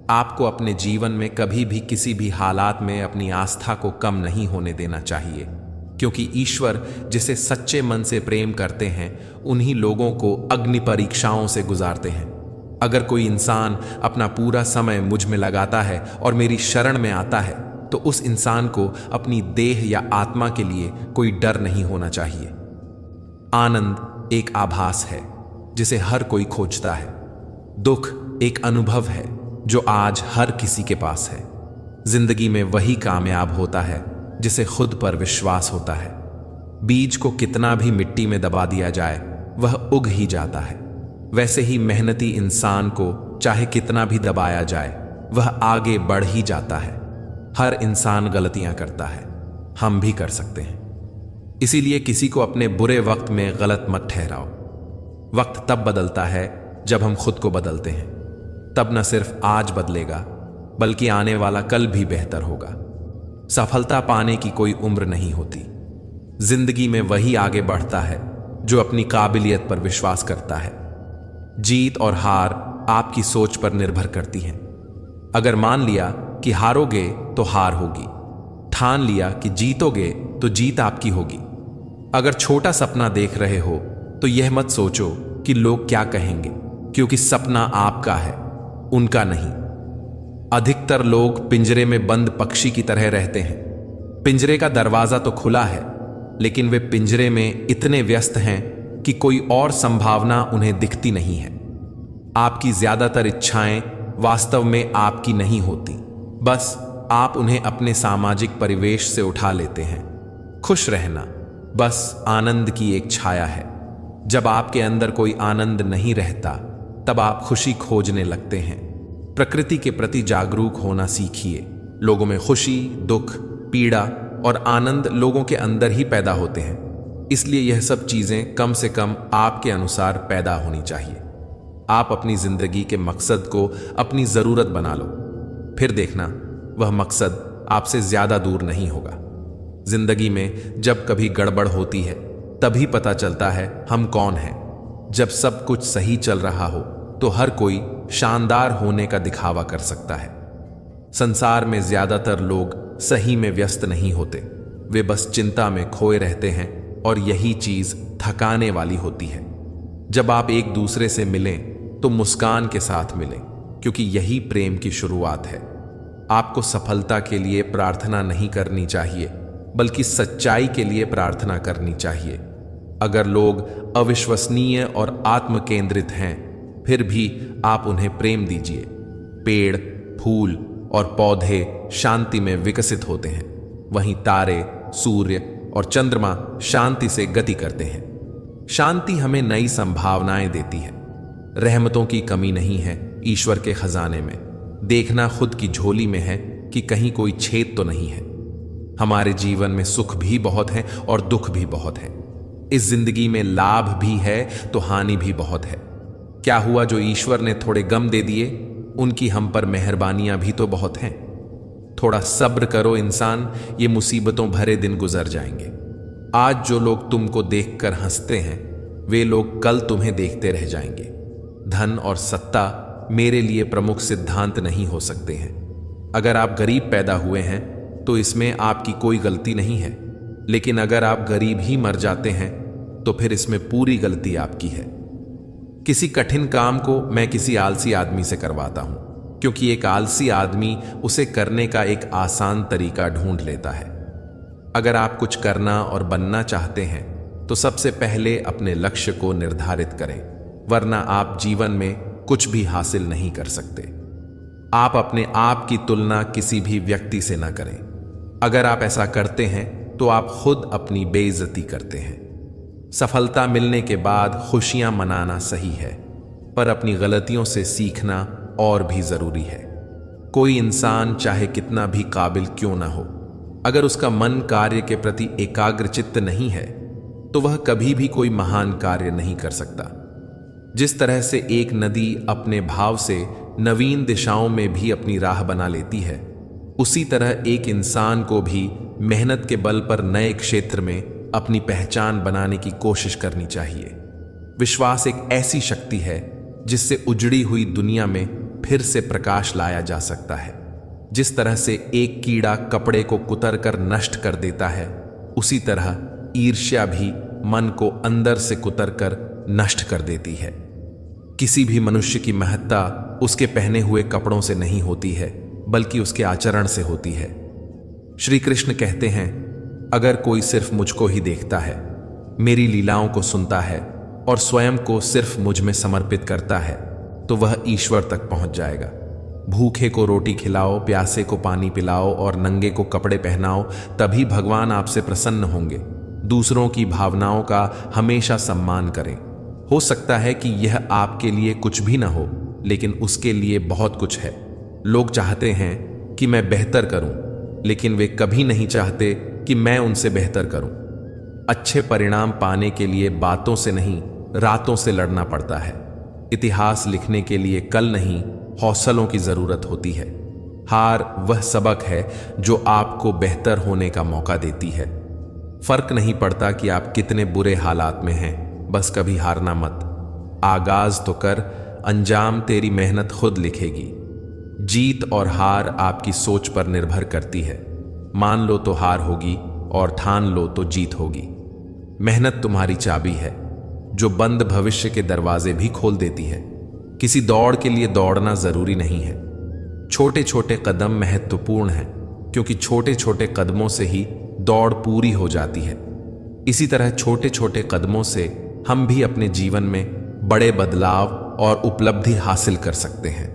आपको अपने जीवन में कभी भी किसी भी हालात में अपनी आस्था को कम नहीं होने देना चाहिए, क्योंकि ईश्वर जिसे सच्चे मन से प्रेम करते हैं उन्हीं लोगों को अग्नि परीक्षाओं से गुजारते हैं। अगर कोई इंसान अपना पूरा समय मुझ में लगाता है और मेरी शरण में आता है तो उस इंसान को अपनी देह या आत्मा के लिए कोई डर नहीं होना चाहिए। आनंद एक आभास है जिसे हर कोई खोजता है। दुख एक अनुभव है जो आज हर किसी के पास है। जिंदगी में वही कामयाब होता है जिसे खुद पर विश्वास होता है। बीज को कितना भी मिट्टी में दबा दिया जाए वह उग ही जाता है। वैसे ही मेहनती इंसान को चाहे कितना भी दबाया जाए वह आगे बढ़ ही जाता है। हर इंसान गलतियां करता है, हम भी कर सकते हैं। इसीलिए किसी को अपने बुरे वक्त में गलत मत ठहराओ। वक्त तब बदलता है जब हम खुद को बदलते हैं। तब न सिर्फ आज बदलेगा बल्कि आने वाला कल भी बेहतर होगा। सफलता पाने की कोई उम्र नहीं होती। जिंदगी में वही आगे बढ़ता है जो अपनी काबिलियत पर विश्वास करता है। जीत और हार आपकी सोच पर निर्भर करती हैं। अगर मान लिया कि हारोगे तो हार होगी, ठान लिया कि जीतोगे तो जीत आपकी होगी। अगर छोटा सपना देख रहे हो तो यह मत सोचो कि लोग क्या कहेंगे, क्योंकि सपना आपका है, उनका नहीं। अधिकतर लोग पिंजरे में बंद पक्षी की तरह रहते हैं। पिंजरे का दरवाजा तो खुला है, लेकिन वे पिंजरे में इतने व्यस्त हैं कि कोई और संभावना उन्हें दिखती नहीं है। आपकी ज्यादातर इच्छाएं वास्तव में आपकी नहीं होती, बस आप उन्हें अपने सामाजिक परिवेश से उठा लेते हैं। खुश रहना बस आनंद की एक छाया है। जब आपके अंदर कोई आनंद नहीं रहता तब आप खुशी खोजने लगते हैं। प्रकृति के प्रति जागरूक होना सीखिए। लोगों में खुशी, दुख, पीड़ा और आनंद लोगों के अंदर ही पैदा होते हैं। इसलिए यह सब चीजें कम से कम आपके अनुसार पैदा होनी चाहिए। आप अपनी जिंदगी के मकसद को अपनी जरूरत बना लो, फिर देखना वह मकसद आपसे ज्यादा दूर नहीं होगा। जिंदगी में जब कभी गड़बड़ होती है तभी पता चलता है हम कौन हैं। जब सब कुछ सही चल रहा हो तो हर कोई शानदार होने का दिखावा कर सकता है। संसार में ज्यादातर लोग सही में व्यस्त नहीं होते, वे बस चिंता में खोए रहते हैं और यही चीज थकाने वाली होती है। जब आप एक दूसरे से मिलें तो मुस्कान के साथ मिलें, क्योंकि यही प्रेम की शुरुआत है। आपको सफलता के लिए प्रार्थना नहीं करनी चाहिए, बल्कि सच्चाई के लिए प्रार्थना करनी चाहिए। अगर लोग अविश्वसनीय और आत्म केंद्रित हैं, फिर भी आप उन्हें प्रेम दीजिए। पेड़, फूल और पौधे शांति में विकसित होते हैं, वहीं तारे, सूर्य और चंद्रमा शांति से गति करते हैं। शांति हमें नई संभावनाएं देती है। रहमतों की कमी नहीं है ईश्वर के खजाने में। देखना खुद की झोली में है कि कहीं कोई छेद तो नहीं है। हमारे जीवन में सुख भी बहुत है और दुख भी बहुत है। इस जिंदगी में लाभ भी है तो हानि भी बहुत है। क्या हुआ जो ईश्वर ने थोड़े गम दे दिए, उनकी हम पर मेहरबानियां भी तो बहुत हैं। थोड़ा सब्र करो इंसान, ये मुसीबतों भरे दिन गुजर जाएंगे। आज जो लोग तुमको देखकर हंसते हैं वे लोग कल तुम्हें देखते रह जाएंगे। धन और सत्ता मेरे लिए प्रमुख सिद्धांत नहीं हो सकते हैं। अगर आप गरीब पैदा हुए हैं तो इसमें आपकी कोई गलती नहीं है, लेकिन अगर आप गरीब ही मर जाते हैं तो फिर इसमें पूरी गलती आपकी है। किसी कठिन काम को मैं किसी आलसी आदमी से करवाता हूं, क्योंकि एक आलसी आदमी उसे करने का एक आसान तरीका ढूंढ लेता है। अगर आप कुछ करना और बनना चाहते हैं तो सबसे पहले अपने लक्ष्य को निर्धारित करें, वरना आप जीवन में कुछ भी हासिल नहीं कर सकते। आप अपने आप की तुलना किसी भी व्यक्ति से न करें। अगर आप ऐसा करते हैं तो आप खुद अपनी बेइज्जती करते हैं। सफलता मिलने के बाद खुशियां मनाना सही है, पर अपनी गलतियों से सीखना और भी जरूरी है। कोई इंसान चाहे कितना भी काबिल क्यों ना हो, अगर उसका मन कार्य के प्रति एकाग्रचित्त नहीं है तो वह कभी भी कोई महान कार्य नहीं कर सकता। जिस तरह से एक नदी अपने भाव से नवीन दिशाओं में भी अपनी राह बना लेती है, उसी तरह एक इंसान को भी मेहनत के बल पर नए क्षेत्र में अपनी पहचान बनाने की कोशिश करनी चाहिए। विश्वास एक ऐसी शक्ति है जिससे उजड़ी हुई दुनिया में फिर से प्रकाश लाया जा सकता है। जिस तरह से एक कीड़ा कपड़े को कुतर कर नष्ट कर देता है, उसी तरह ईर्ष्या भी मन को अंदर से कुतर कर नष्ट कर देती है। किसी भी मनुष्य की महत्ता उसके पहने हुए कपड़ों से नहीं होती है, बल्कि उसके आचरण से होती है। श्री कृष्ण कहते हैं, अगर कोई सिर्फ मुझको ही देखता है, मेरी लीलाओं को सुनता है और स्वयं को सिर्फ मुझ में समर्पित करता है, तो वह ईश्वर तक पहुंच जाएगा। भूखे को रोटी खिलाओ, प्यासे को पानी पिलाओ और नंगे को कपड़े पहनाओ, तभी भगवान आपसे प्रसन्न होंगे। दूसरों की भावनाओं का हमेशा सम्मान करें। हो सकता है कि यह आपके लिए कुछ भी ना हो, लेकिन उसके लिए बहुत कुछ है। लोग चाहते हैं कि मैं बेहतर करूं, लेकिन वे कभी नहीं चाहते कि मैं उनसे बेहतर करूं। अच्छे परिणाम पाने के लिए बातों से नहीं, रातों से लड़ना पड़ता है। इतिहास लिखने के लिए कल नहीं, हौसलों की जरूरत होती है। हार वह सबक है जो आपको बेहतर होने का मौका देती है। फर्क नहीं पड़ता कि आप कितने बुरे हालात में हैं, बस कभी हारना मत। आगाज तो कर, अंजाम तेरी मेहनत खुद लिखेगी। जीत और हार आपकी सोच पर निर्भर करती है। मान लो तो हार होगी और ठान लो तो जीत होगी। मेहनत तुम्हारी चाबी है जो बंद भविष्य के दरवाजे भी खोल देती है। किसी दौड़ के लिए दौड़ना जरूरी नहीं है। छोटे छोटे कदम महत्वपूर्ण हैं, क्योंकि छोटे छोटे कदमों से ही दौड़ पूरी हो जाती है। इसी तरह छोटे छोटे कदमों से हम भी अपने जीवन में बड़े बदलाव और उपलब्धि हासिल कर सकते हैं।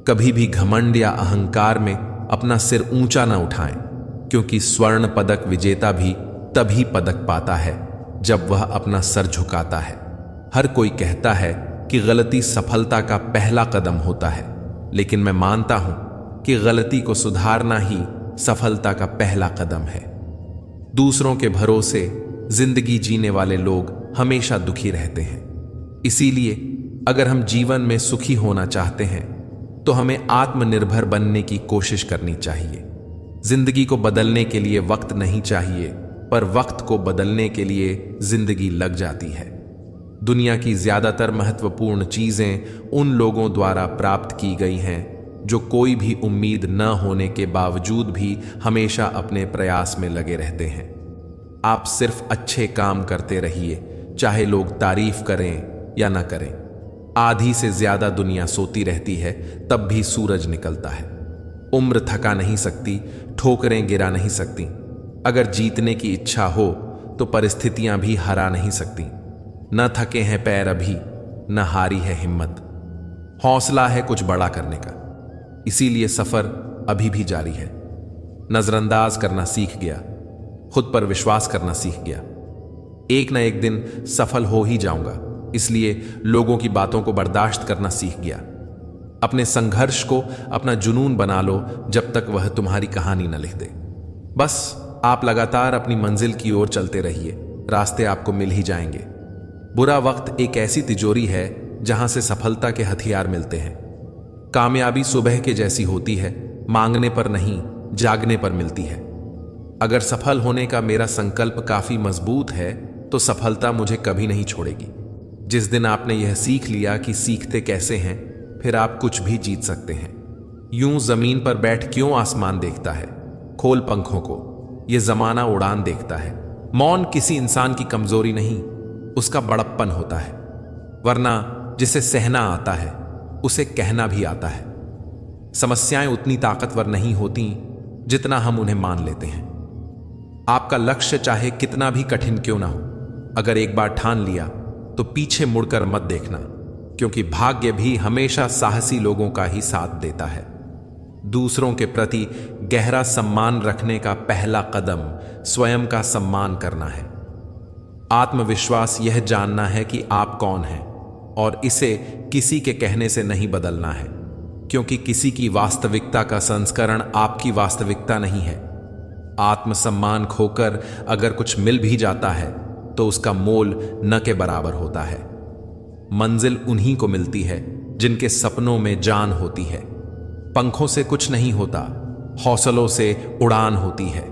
कभी भी घमंड या अहंकार में अपना सिर ऊंचा ना उठाएं, क्योंकि स्वर्ण पदक विजेता भी तभी पदक पाता है जब वह अपना सर झुकाता है। हर कोई कहता है कि गलती सफलता का पहला कदम होता है, लेकिन मैं मानता हूं कि गलती को सुधारना ही सफलता का पहला कदम है। दूसरों के भरोसे जिंदगी जीने वाले लोग हमेशा दुखी रहते हैं। इसीलिए अगर हम जीवन में सुखी होना चाहते हैं, तो हमें आत्मनिर्भर बनने की कोशिश करनी चाहिए। जिंदगी को बदलने के लिए वक्त नहीं चाहिए, पर वक्त को बदलने के लिए जिंदगी लग जाती है। दुनिया की ज्यादातर महत्वपूर्ण चीजें उन लोगों द्वारा प्राप्त की गई हैं जो कोई भी उम्मीद न होने के बावजूद भी हमेशा अपने प्रयास में लगे रहते हैं। आप सिर्फ अच्छे काम करते रहिए, चाहे लोग तारीफ करें या न करें। आधी से ज्यादा दुनिया सोती रहती है, तब भी सूरज निकलता है। उम्र थका नहीं सकती, ठोकरें गिरा नहीं सकती। अगर जीतने की इच्छा हो तो परिस्थितियां भी हरा नहीं सकती। न थके हैं पैर अभी, न हारी है हिम्मत। हौसला है कुछ बड़ा करने का, इसीलिए सफर अभी भी जारी है। नजरअंदाज करना सीख गया, खुद पर विश्वास करना सीख गया। एक न एक दिन सफल हो ही जाऊंगा, इसलिए लोगों की बातों को बर्दाश्त करना सीख गया। अपने संघर्ष को अपना जुनून बना लो, जब तक वह तुम्हारी कहानी न लिख दे। बस आप लगातार अपनी मंजिल की ओर चलते रहिए, रास्ते आपको मिल ही जाएंगे। बुरा वक्त एक ऐसी तिजोरी है जहां से सफलता के हथियार मिलते हैं। कामयाबी सुबह के जैसी होती है, मांगने पर नहीं, जागने पर मिलती है। अगर सफल होने का मेरा संकल्प काफी मजबूत है, तो सफलता मुझे कभी नहीं छोड़ेगी। जिस दिन आपने यह सीख लिया कि सीखते कैसे हैं, फिर आप कुछ भी जीत सकते हैं। यूं जमीन पर बैठ क्यों आसमान देखता है? खोल पंखों को, यह जमाना उड़ान देखता है। मौन किसी इंसान की कमजोरी नहीं, उसका बड़प्पन होता है। वरना जिसे सहना आता है, उसे कहना भी आता है। समस्याएं उतनी ताकतवर नहीं होती जितना हम उन्हें मान लेते हैं। आपका लक्ष्य चाहे कितना भी कठिन क्यों ना हो, अगर एक बार ठान लिया तो पीछे मुड़कर मत देखना, क्योंकि भाग्य भी हमेशा साहसी लोगों का ही साथ देता है। दूसरों के प्रति गहरा सम्मान रखने का पहला कदम स्वयं का सम्मान करना है। आत्मविश्वास यह जानना है कि आप कौन हैं, और इसे किसी के कहने से नहीं बदलना है, क्योंकि किसी की वास्तविकता का संस्करण आपकी वास्तविकता नहीं है। आत्मसम्मान खोकर अगर कुछ मिल भी जाता है, तो उसका मोल न के बराबर होता है। मंजिल उन्हीं को मिलती है जिनके सपनों में जान होती है। पंखों से कुछ नहीं होता, हौसलों से उड़ान होती है।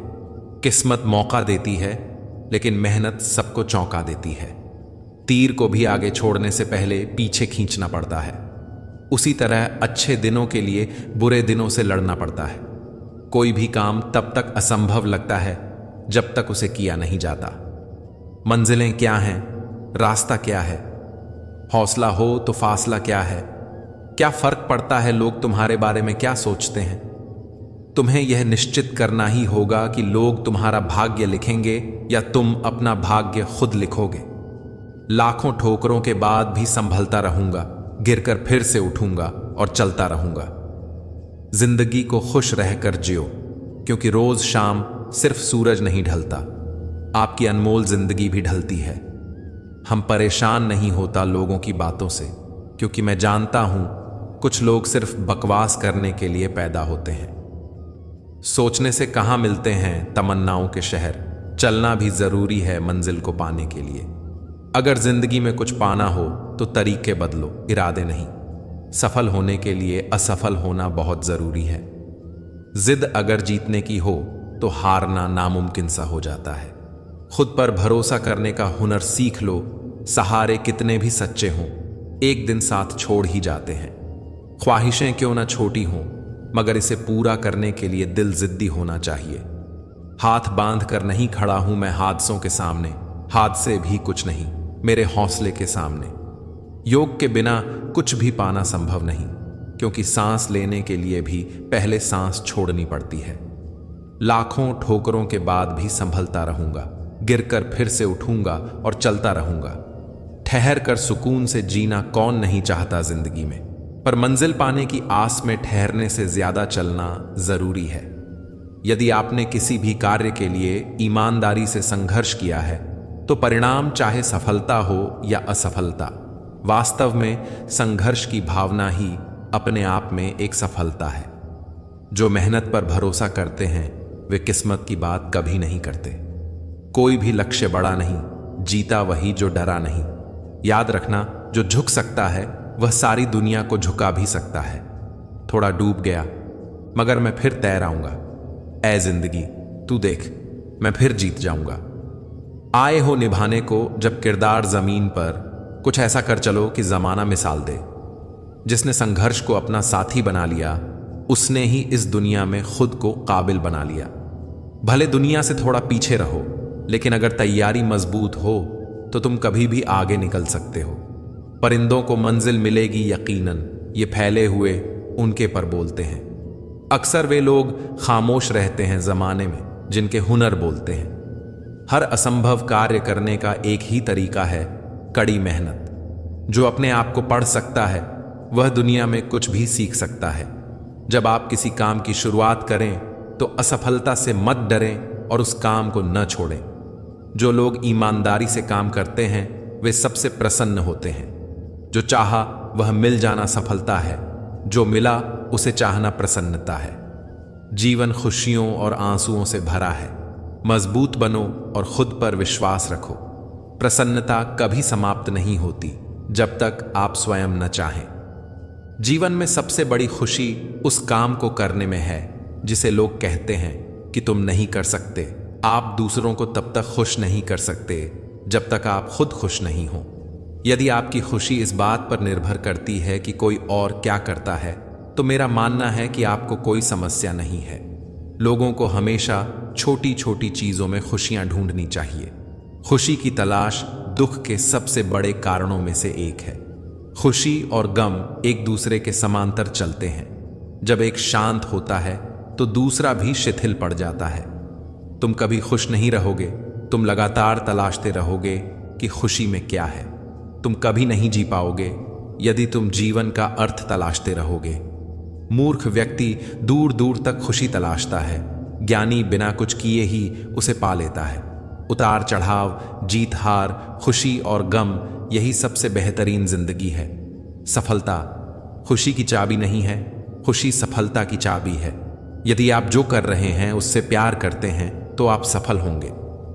किस्मत मौका देती है, लेकिन मेहनत सबको चौंका देती है। तीर को भी आगे छोड़ने से पहले पीछे खींचना पड़ता है। उसी तरह अच्छे दिनों के लिए बुरे दिनों से लड़ना पड़ता है। कोई भी काम तब तक असंभव लगता है जब तक उसे किया नहीं जाता। मंजिलें क्या हैं, रास्ता क्या है, हौसला हो तो फासला क्या है, क्या फर्क पड़ता है लोग तुम्हारे बारे में क्या सोचते हैं। तुम्हें यह निश्चित करना ही होगा कि लोग तुम्हारा भाग्य लिखेंगे या तुम अपना भाग्य खुद लिखोगे। लाखों ठोकरों के बाद भी संभलता रहूंगा, गिरकर फिर से उठूंगा और चलता रहूंगा। जिंदगी को खुश रहकर जियो, क्योंकि रोज शाम सिर्फ सूरज नहीं ढलता, आपकी अनमोल जिंदगी भी ढलती है। हम परेशान नहीं होता लोगों की बातों से, क्योंकि मैं जानता हूं कुछ लोग सिर्फ बकवास करने के लिए पैदा होते हैं। सोचने से कहां मिलते हैं तमन्नाओं के शहर, चलना भी जरूरी है मंजिल को पाने के लिए। अगर जिंदगी में कुछ पाना हो तो तरीके बदलो, इरादे नहीं। सफल होने के लिए असफल होना बहुत जरूरी है। जिद अगर जीतने की हो तो हारना नामुमकिन सा हो जाता है। खुद पर भरोसा करने का हुनर सीख लो। सहारे कितने भी सच्चे हों, एक दिन साथ छोड़ ही जाते हैं। ख्वाहिशें क्यों ना छोटी हों, मगर इसे पूरा करने के लिए दिल जिद्दी होना चाहिए। हाथ बांध कर नहीं खड़ा हूं मैं हादसों के सामने, हादसे भी कुछ नहीं मेरे हौसले के सामने। योग के बिना कुछ भी पाना संभव नहीं, क्योंकि सांस लेने के लिए भी पहले सांस छोड़नी पड़ती है। लाखों ठोकरों के बाद भी संभलता रहूंगा, गिरकर फिर से उठूंगा और चलता रहूंगा। ठहर कर सुकून से जीना कौन नहीं चाहता जिंदगी में, पर मंजिल पाने की आस में ठहरने से ज्यादा चलना जरूरी है। यदि आपने किसी भी कार्य के लिए ईमानदारी से संघर्ष किया है तो परिणाम चाहे सफलता हो या असफलता, वास्तव में संघर्ष की भावना ही अपने आप में एक सफलता है। जो मेहनत पर भरोसा करते हैं वे किस्मत की बात कभी नहीं करते। कोई भी लक्ष्य बड़ा नहीं, जीता वही जो डरा नहीं। याद रखना, जो झुक सकता है वह सारी दुनिया को झुका भी सकता है। थोड़ा डूब गया मगर मैं फिर तैर आऊंगा। ऐ जिंदगी तू देख, मैं फिर जीत जाऊंगा। आए हो निभाने को जब किरदार जमीन पर, कुछ ऐसा कर चलो कि जमाना मिसाल दे। जिसने संघर्ष को अपना साथी बना लिया उसने ही इस दुनिया में खुद को काबिल बना लिया। भले दुनिया से थोड़ा पीछे रहो, लेकिन अगर तैयारी मजबूत हो तो तुम कभी भी आगे निकल सकते हो। परिंदों को मंजिल मिलेगी यकीनन, ये फैले हुए उनके पर बोलते हैं। अक्सर वे लोग खामोश रहते हैं जमाने में जिनके हुनर बोलते हैं। हर असंभव कार्य करने का एक ही तरीका है, कड़ी मेहनत। जो अपने आप को पढ़ सकता है वह दुनिया में कुछ भी सीख सकता है। जब आप किसी काम की शुरुआत करें तो असफलता से मत डरें और उस काम को न छोड़ें। जो लोग ईमानदारी से काम करते हैं वे सबसे प्रसन्न होते हैं। जो चाहा वह मिल जाना सफलता है, जो मिला उसे चाहना प्रसन्नता है। जीवन खुशियों और आंसुओं से भरा है। मजबूत बनो और खुद पर विश्वास रखो। प्रसन्नता कभी समाप्त नहीं होती जब तक आप स्वयं न चाहें। जीवन में सबसे बड़ी खुशी उस काम को करने में है जिसे लोग कहते हैं कि तुम नहीं कर सकते। आप दूसरों को तब तक खुश नहीं कर सकते जब तक आप खुद खुश नहीं हो। यदि आपकी खुशी इस बात पर निर्भर करती है कि कोई और क्या करता है, तो मेरा मानना है कि आपको कोई समस्या नहीं है। लोगों को हमेशा छोटी छोटी चीजों में खुशियां ढूंढनी चाहिए। खुशी की तलाश दुख के सबसे बड़े कारणों में से एक है। खुशी और गम एक दूसरे के समांतर चलते हैं। जब एक शांत होता है तो दूसरा भी शिथिल पड़ जाता है। तुम कभी खुश नहीं रहोगे, तुम लगातार तलाशते रहोगे कि खुशी में क्या है। तुम कभी नहीं जी पाओगे यदि तुम जीवन का अर्थ तलाशते रहोगे। मूर्ख व्यक्ति दूर दूर तक खुशी तलाशता है, ज्ञानी बिना कुछ किए ही उसे पा लेता है। उतार चढ़ाव, जीत हार, खुशी और गम, यही सबसे बेहतरीन जिंदगी है। सफलता खुशी की चाबी नहीं है, खुशी सफलता की चाबी है। यदि आप जो कर रहे हैं उससे प्यार करते हैं तो आप सफल होंगे।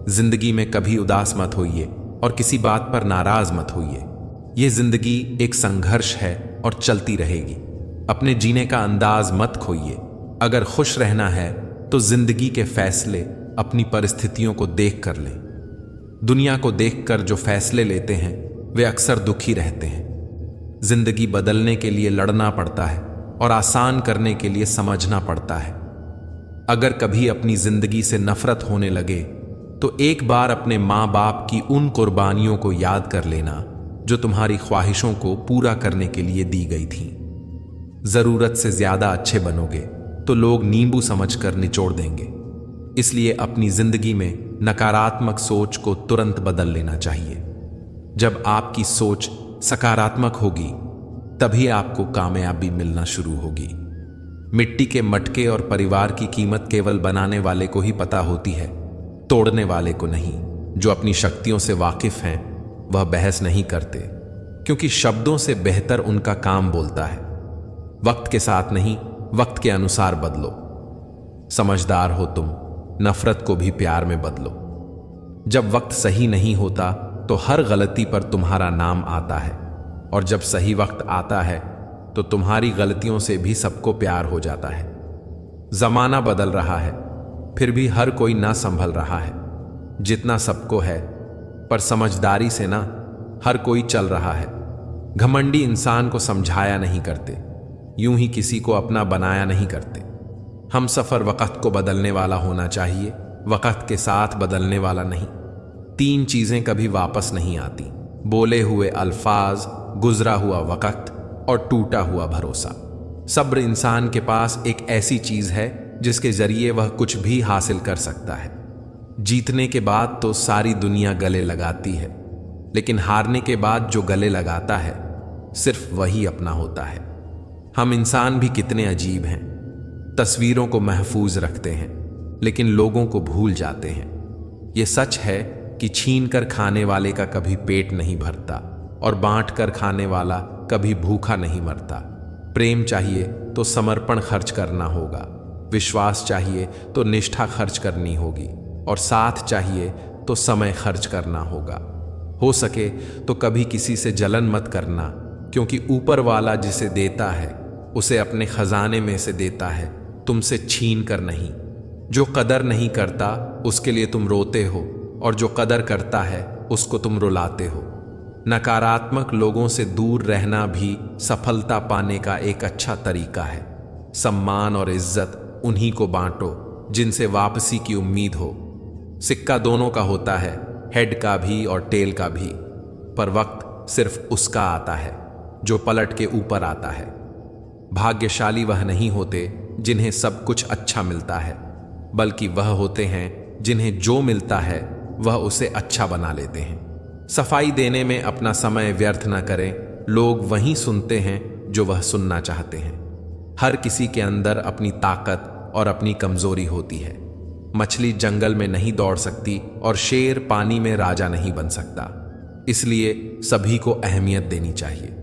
जिंदगी में कभी उदास मत होइए और किसी बात पर नाराज मत होइए। यह जिंदगी एक संघर्ष है और चलती रहेगी। अपने जीने का अंदाज मत खोइए। अगर खुश रहना है तो जिंदगी के फैसले अपनी परिस्थितियों को देख कर लें। दुनिया को देखकर जो फैसले लेते हैं वे अक्सर दुखी रहते हैं। जिंदगी बदलने के लिए लड़ना पड़ता है और आसान करने के लिए समझना पड़ता है। अगर कभी अपनी जिंदगी से नफरत होने लगे तो एक बार अपने माँ बाप की उन कुर्बानियों को याद कर लेना जो तुम्हारी ख्वाहिशों को पूरा करने के लिए दी गई थी। जरूरत से ज्यादा अच्छे बनोगे तो लोग नींबू समझकर निचोड़ देंगे। इसलिए अपनी जिंदगी में नकारात्मक सोच को तुरंत बदल लेना चाहिए। जब आपकी सोच सकारात्मक होगी तभी आपको कामयाबी मिलना शुरू होगी। मिट्टी के मटके और परिवार की कीमत केवल बनाने वाले को ही पता होती है, तोड़ने वाले को नहीं। जो अपनी शक्तियों से वाकिफ हैं वह बहस नहीं करते, क्योंकि शब्दों से बेहतर उनका काम बोलता है। वक्त के साथ नहीं, वक्त के अनुसार बदलो। समझदार हो तुम, नफरत को भी प्यार में बदलो। जब वक्त सही नहीं होता तो हर गलती पर तुम्हारा नाम आता है, और जब सही वक्त आता है तो तुम्हारी गलतियों से भी सबको प्यार हो जाता है। जमाना बदल रहा है, फिर भी हर कोई ना संभल रहा है जितना सबको है, पर समझदारी से ना हर कोई चल रहा है। घमंडी इंसान को समझाया नहीं करते, यूं ही किसी को अपना बनाया नहीं करते। हम सफर वक्त को बदलने वाला होना चाहिए, वक्त के साथ बदलने वाला नहीं। 3 चीजें कभी वापस नहीं आती: बोले हुए अल्फाज, गुजरा हुआ वक्त और टूटा हुआ भरोसा। सब्र इंसान के पास एक ऐसी चीज है जिसके जरिए वह कुछ भी हासिल कर सकता है। जीतने के बाद तो सारी दुनिया गले लगाती है, लेकिन हारने के बाद जो गले लगाता है सिर्फ वही अपना होता है। हम इंसान भी कितने अजीब हैं, तस्वीरों को महफूज रखते हैं लेकिन लोगों को भूल जाते हैं। यह सच है कि छीन कर खाने वाले का कभी पेट नहीं भरता और बांट कर खाने वाला कभी भूखा नहीं मरता। प्रेम चाहिए तो समर्पण खर्च करना होगा, विश्वास चाहिए तो निष्ठा खर्च करनी होगी, और साथ चाहिए तो समय खर्च करना होगा। हो सके तो कभी किसी से जलन मत करना, क्योंकि ऊपर वाला जिसे देता है उसे अपने खजाने में से देता है, तुमसे छीन कर नहीं। जो कदर नहीं करता उसके लिए तुम रोते हो, और जो कदर करता है उसको तुम रुलाते हो। नकारात्मक लोगों से दूर रहना भी सफलता पाने का एक अच्छा तरीका है। सम्मान और इज्जत उन्हीं को बांटो जिनसे वापसी की उम्मीद हो। सिक्का दोनों का होता है, हेड का भी और टेल का भी, पर वक्त सिर्फ उसका आता है जो पलट के ऊपर आता है। भाग्यशाली वह नहीं होते जिन्हें सब कुछ अच्छा मिलता है, बल्कि वह होते हैं जिन्हें जो मिलता है वह उसे अच्छा बना लेते हैं। सफाई देने में अपना समय व्यर्थ न करें, लोग वही सुनते हैं जो वह सुनना चाहते हैं। हर किसी के अंदर अपनी ताकत और अपनी कमजोरी होती है। मछली जंगल में नहीं दौड़ सकती और शेर पानी में राजा नहीं बन सकता। इसलिए सभी को अहमियत देनी चाहिए।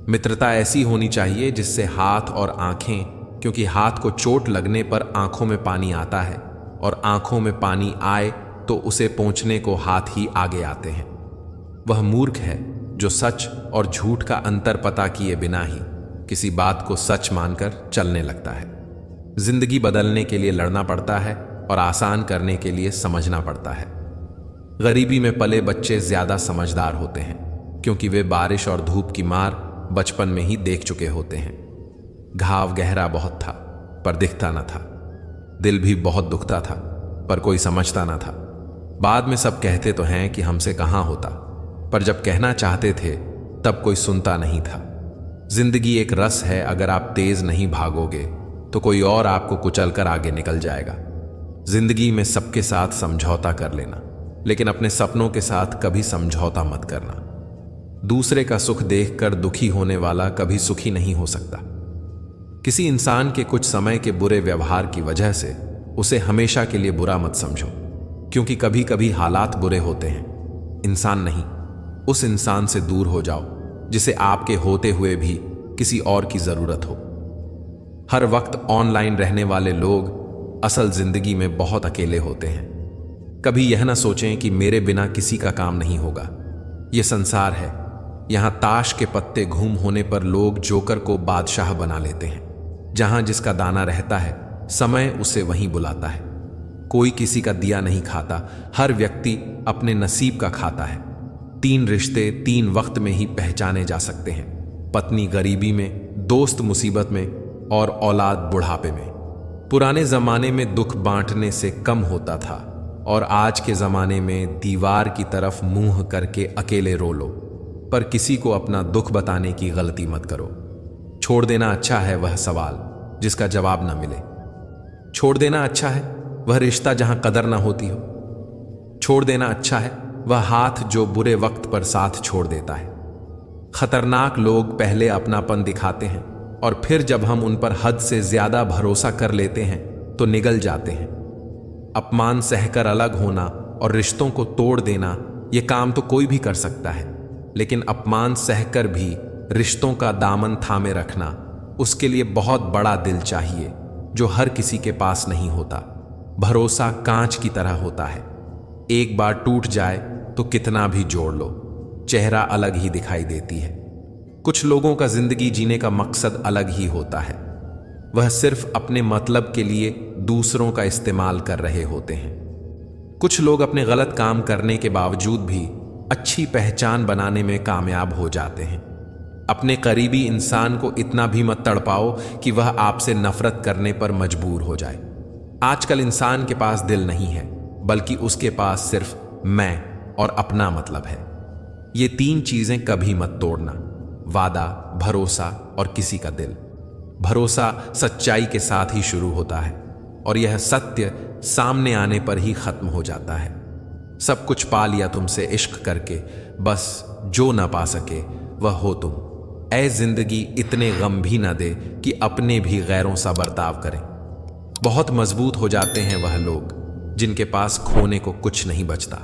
मित्रता ऐसी होनी चाहिए जिससे हाथ और आंखें, क्योंकि हाथ को चोट लगने पर आंखों में पानी आता है, और आंखों में पानी आए तो उसे पहुंचने को हाथ ही आगे आते हैं। वह मूर्ख है जो सच और झूठ का अंतर पता किए बिना ही किसी बात को सच मानकर चलने लगता है। जिंदगी बदलने के लिए लड़ना पड़ता है और आसान करने के लिए समझना पड़ता है। गरीबी में पले बच्चे ज्यादा समझदार होते हैं, क्योंकि वे बारिश और धूप की मार बचपन में ही देख चुके होते हैं। घाव गहरा बहुत था पर दिखता न था, दिल भी बहुत दुखता था पर कोई समझता न था। बाद में सब कहते तो हैं कि हमसे कहाँ होता, पर जब कहना चाहते थे तब कोई सुनता नहीं था। जिंदगी एक रस है, अगर आप तेज नहीं भागोगे तो कोई और आपको कुचलकर आगे निकल जाएगा। जिंदगी में सबके साथ समझौता कर लेना, लेकिन अपने सपनों के साथ कभी समझौता मत करना। दूसरे का सुख देखकर दुखी होने वाला कभी सुखी नहीं हो सकता। किसी इंसान के कुछ समय के बुरे व्यवहार की वजह से उसे हमेशा के लिए बुरा मत समझो, क्योंकि कभी कभी हालात बुरे होते हैं, इंसान नहीं। उस इंसान से दूर हो जाओ जिसे आपके होते हुए भी किसी और की जरूरत हो। हर वक्त ऑनलाइन रहने वाले लोग असल जिंदगी में बहुत अकेले होते हैं। कभी यह ना सोचें कि मेरे बिना किसी का काम नहीं होगा। यह संसार है, यहां ताश के पत्ते घूम होने पर लोग जोकर को बादशाह बना लेते हैं। जहां जिसका दाना रहता है, समय उसे वहीं बुलाता है। कोई किसी का दिया नहीं खाता, हर व्यक्ति अपने नसीब का खाता है। 3 रिश्ते 3 वक्त में ही पहचाने जा सकते हैं, पत्नी गरीबी में, दोस्त मुसीबत में और औलाद बुढ़ापे में। पुराने जमाने में दुख बांटने से कम होता था और आज के जमाने में दीवार की तरफ मुंह करके अकेले रो लो। पर किसी को अपना दुख बताने की गलती मत करो। छोड़ देना अच्छा है वह सवाल जिसका जवाब ना मिले। छोड़ देना अच्छा है वह रिश्ता जहां कदर ना होती हो। छोड़ देना अच्छा है वह हाथ जो बुरे वक्त पर साथ छोड़ देता है। खतरनाक लोग पहले अपनापन दिखाते हैं और फिर जब हम उन पर हद से ज्यादा भरोसा कर लेते हैं तो निगल जाते हैं। अपमान सहकर अलग होना और रिश्तों को तोड़ देना यह काम तो कोई भी कर सकता है, लेकिन अपमान सहकर भी रिश्तों का दामन थामे रखना, उसके लिए बहुत बड़ा दिल चाहिए जो हर किसी के पास नहीं होता। भरोसा कांच की तरह होता है, एक बार टूट जाए तो कितना भी जोड़ लो, चेहरा अलग ही दिखाई देती है। कुछ लोगों का जिंदगी जीने का मकसद अलग ही होता है, वह सिर्फ अपने मतलब के लिए दूसरों का इस्तेमाल कर रहे होते हैं। कुछ लोग अपने गलत काम करने के बावजूद भी अच्छी पहचान बनाने में कामयाब हो जाते हैं। अपने करीबी इंसान को इतना भी मत तड़पाओ कि वह आपसे नफरत करने पर मजबूर हो जाए। आजकल इंसान के पास दिल नहीं है, बल्कि उसके पास सिर्फ मैं और अपना मतलब है। ये 3 चीजें कभी मत तोड़ना, वादा, भरोसा और किसी का दिल। भरोसा सच्चाई के साथ ही शुरू होता है और यह सत्य सामने आने पर ही खत्म हो जाता है। सब कुछ पा लिया तुमसे इश्क करके, बस जो ना पा सके वह हो तुम। ऐ जिंदगी इतने गम भी ना दे कि अपने भी गैरों सा बर्ताव करें। बहुत मजबूत हो जाते हैं वह लोग जिनके पास खोने को कुछ नहीं बचता।